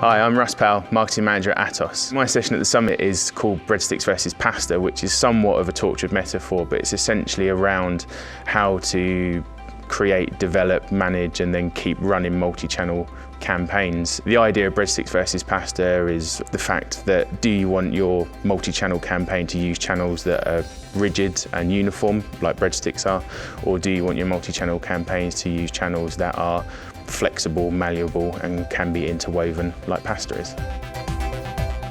Hi, I'm Russ Powell, Marketing Manager at Atos. My session at the summit is called Breadsticks versus Pasta, which is somewhat of a tortured metaphor, but it's essentially around how to create, develop, manage, and then keep running multi-channel campaigns. The idea of breadsticks versus pasta is the fact that do you want your multi-channel campaign to use channels that are rigid and uniform, like breadsticks are, or do you want your multi-channel campaigns to use channels that are flexible, malleable, and can be interwoven like pasta is?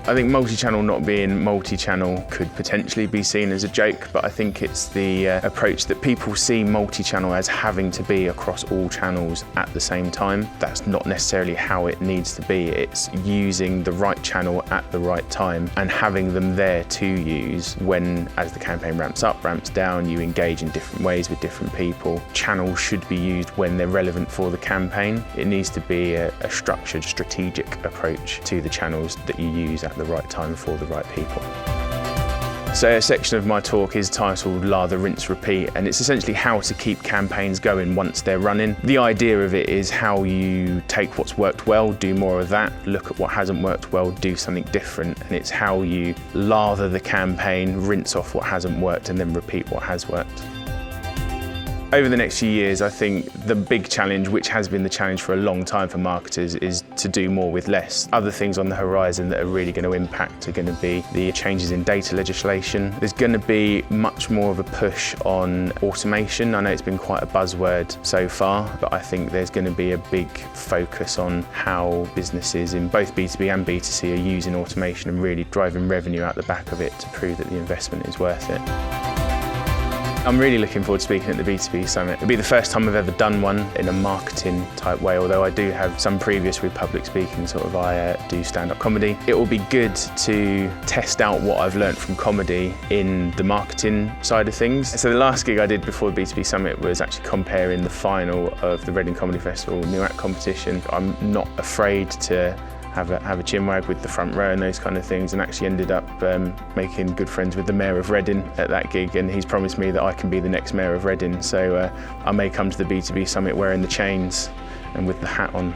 I think multi-channel not being multi-channel could potentially be seen as a joke, but I think it's the approach that people see multi-channel as having to be across all channels at the same time. That's not necessarily how it needs to be. It's using the right channel at the right time and having them there to use when, as the campaign ramps up, ramps down, you engage in different ways with different people. Channels should be used when they're relevant for the campaign. It needs to be a structured, strategic approach to the channels that you use at the right time for the right people. So a section of my talk is titled Lather, Rinse, Repeat, and it's essentially how to keep campaigns going once they're running. The idea of it is how you take what's worked well, do more of that, look at what hasn't worked well, do something different, and it's how you lather the campaign, rinse off what hasn't worked, and then repeat what has worked. Over the next few years, I think the big challenge, which has been the challenge for a long time for marketers, is to do more with less. Other things on the horizon that are really going to impact are going to be the changes in data legislation. There's going to be much more of a push on automation. I know it's been quite a buzzword so far, but I think there's going to be a big focus on how businesses in both B2B and B2C are using automation and really driving revenue out the back of it to prove that the investment is worth it. I'm really looking forward to speaking at the B2B Summit. It'll be the first time I've ever done one in a marketing type way, although I do have some previous with public speaking, I do stand-up comedy. It will be good to test out what I've learned from comedy in the marketing side of things. So the last gig I did before the B2B Summit was actually comparing the final of the Reading Comedy Festival New Act competition. I'm not afraid to have a chinwag with the front row and those kind of things, and actually ended up making good friends with the Mayor of Reading at that gig, and he's promised me that I can be the next Mayor of Reading, so I may come to the B2B Summit wearing the chains and with the hat on.